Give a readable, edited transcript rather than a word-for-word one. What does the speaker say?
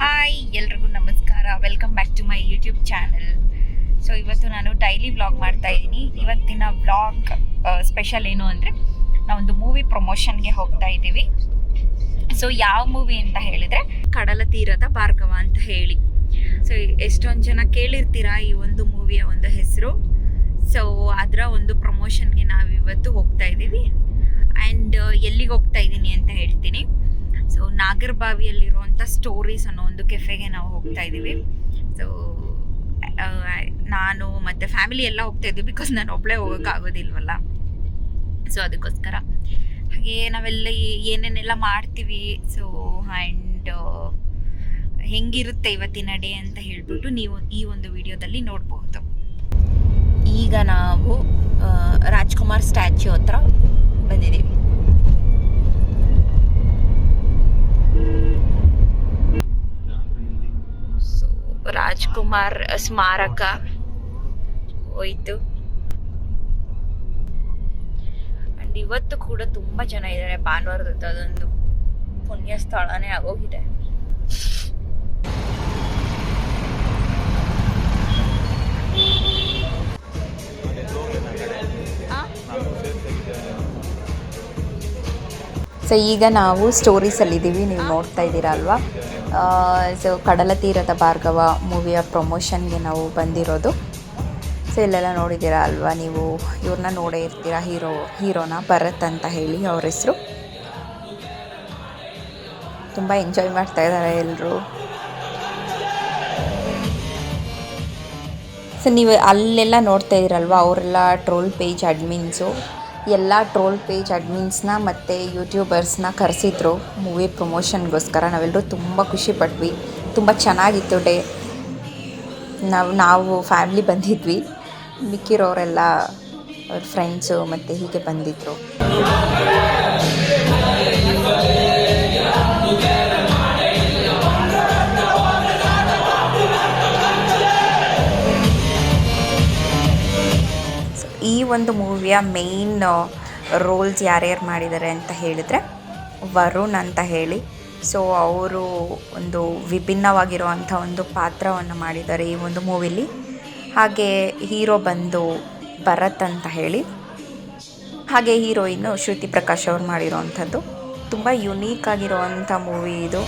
Hi ಎಲ್ರಿಗೂ ನಮಸ್ಕಾರ, welcome back to my YouTube channel. So ಇವತ್ತು ನಾನು ಡೈಲಿ ವ್ಲಾಗ್ ಮಾಡ್ತಾ ಇದ್ದೀನಿ. ಇವತ್ತಿನ ವ್ಲಾಗ್ ಸ್ಪೆಷಲ್ ಏನು ಅಂದರೆ, ನಾವೊಂದು ಮೂವಿ ಪ್ರಮೋಷನ್ಗೆ ಹೋಗ್ತಾ ಇದ್ದೀವಿ. ಸೊ ಯಾವ ಮೂವಿ ಅಂತ ಹೇಳಿದರೆ ಕಡಲ ತೀರದ ಭಾರ್ಗವ ಅಂತ ಹೇಳಿ. ಸೊ ಎಷ್ಟೊಂದು ಜನ ಕೇಳಿರ್ತೀರಾ ಈ ಒಂದು ಮೂವಿಯ ಒಂದು ಹೆಸರು. ಸೊ ಅದರ ಒಂದು ಪ್ರಮೋಷನ್ಗೆ ನಾವಿವತ್ತು ಹೋಗ್ತಾ ಇದ್ದೀವಿ. ಆ್ಯಂಡ್ ಎಲ್ಲಿಗೆ ಹೋಗ್ತಾ ಇದ್ದೀನಿ ಅಂತ ಹೇಳ್ತೀನಿ. ಸೊ ನಾಗರಬಾವಿಯಲ್ಲಿರುವಂಥ ಸ್ಟೋರೀಸ್ ಅನ್ನೋ ಒಂದು ಕೆಫೆಗೆ ನಾವು ಹೋಗ್ತಾ ಇದ್ದೀವಿ. ಸೊ ನಾನು ಮತ್ತು ಫ್ಯಾಮಿಲಿ ಎಲ್ಲ ಹೋಗ್ತಾ ಇದ್ದೀವಿ, ಬಿಕಾಸ್ ನಾನು ಒಬ್ಬಳೇ ಹೋಗೋಕ್ಕಾಗೋದಿಲ್ವಲ್ಲ. ಸೊ ಅದಕ್ಕೋಸ್ಕರ ಹಾಗೆ ನಾವೆಲ್ಲ ಏನೇನೆಲ್ಲ ಮಾಡ್ತೀವಿ, ಸೊ ಆ್ಯಂಡ್ ಹೆಂಗಿರುತ್ತೆ ಇವತ್ತಿನ ಡೇ ಅಂತ ಹೇಳ್ಬಿಟ್ಟು ನೀವು ಈ ಒಂದು ವಿಡಿಯೋದಲ್ಲಿ ನೋಡಬಹುದು. ಈಗ ನಾವು ರಾಜ್ಕುಮಾರ್ ಸ್ಟ್ಯಾಚ್ಯೂ ಹತ್ರ ಬಂದಿದ್ದೀವಿ. ಸೊ ರಾಜ್ಕುಮಾರ್ ಸ್ಮಾರಕ ಹೋಯ್ತು. ಅಂಡ್ ಇವತ್ತು ಕೂಡ ತುಂಬ ಜನ ಇದ್ದಾರೆ. ಭಾನುವಾರದ ಅದೊಂದು ಪುಣ್ಯ ಸ್ಥಳನೇ ಆಗೋಗಿದೆ. ಸೊ ಈಗ ನಾವು ಸ್ಟೋರೀಸಲ್ಲಿದ್ದೀವಿ, ನೀವು ನೋಡ್ತಾ ಇದ್ದೀರಾ ಅಲ್ವಾ. ಸೊ ಕಡಲ ತೀರದ ಭಾರ್ಗವ ಮೂವಿಯ ಪ್ರಮೋಷನ್ಗೆ ನಾವು ಬಂದಿರೋದು. ಸೊ ಇಲ್ಲೆಲ್ಲ ನೋಡಿದ್ದೀರಾ ಅಲ್ವಾ, ನೀವು ಇವ್ರನ್ನ ನೋಡೇ ಇರ್ತೀರಾ. ಹೀರೋನ ಭರತ್ ಅಂತ ಹೇಳಿ ಅವ್ರ ಹೆಸರು. ತುಂಬ ಎಂಜಾಯ್ ಮಾಡ್ತಾ ಇದ್ದಾರೆ ಎಲ್ಲರೂ. ಸೊ ನೀವು ಅಲ್ಲೆಲ್ಲ ನೋಡ್ತಾ ಇದ್ದೀರಲ್ವ, ಅವರೆಲ್ಲ ಟ್ರೋಲ್ ಪೇಜ್ ಅಡ್ಮಿನ್ಸು. ಎಲ್ಲ ಟ್ರೋಲ್ ಪೇಜ್ ಅಡ್ಮಿನ್ಸ್ನ ಮತ್ತು ಯೂಟ್ಯೂಬರ್ಸ್ನ ಕರೆಸಿದ್ರು ಮೂವಿ ಪ್ರಮೋಷನ್ಗೋಸ್ಕರ. ನಾವೆಲ್ಲರೂ ತುಂಬ ಖುಷಿಪಟ್ವಿ. ತುಂಬ ಚೆನ್ನಾಗಿತ್ತು ಡೇ. ನಾವು ಫ್ಯಾಮ್ಲಿ ಬಂದಿದ್ವಿ, ಮಿಕ್ಕಿರೋರೆಲ್ಲ ಅವ್ರ ಫ್ರೆಂಡ್ಸು ಮತ್ತು ಹೀಗೆ ಬಂದಿದ್ದರು. ಈ ಒಂದು ಮೂವಿಯ ಮೇಯ್ನ್ ರೋಲ್ಸ್ ಯಾರ್ಯಾರು ಮಾಡಿದ್ದಾರೆ ಅಂತ ಹೇಳಿದರೆ, ವರುಣ್ ಅಂತ ಹೇಳಿ. ಸೊ ಅವರು ಒಂದು ವಿಭಿನ್ನವಾಗಿರುವಂಥ ಒಂದು ಪಾತ್ರವನ್ನು ಮಾಡಿದ್ದಾರೆ ಈ ಒಂದು ಮೂವಿಲಿ. ಹಾಗೆ ಹೀರೋ ಬಂದು ಭರತ್ ಅಂತ ಹೇಳಿ. ಹಾಗೆ ಹೀರೋಯಿನ್ನು ಶ್ರುತಿ ಪ್ರಕಾಶ್ ಅವ್ರು ಮಾಡಿರೋವಂಥದ್ದು. ತುಂಬ ಯುನೀಕ್ ಆಗಿರುವಂಥ ಮೂವಿ ಇದು.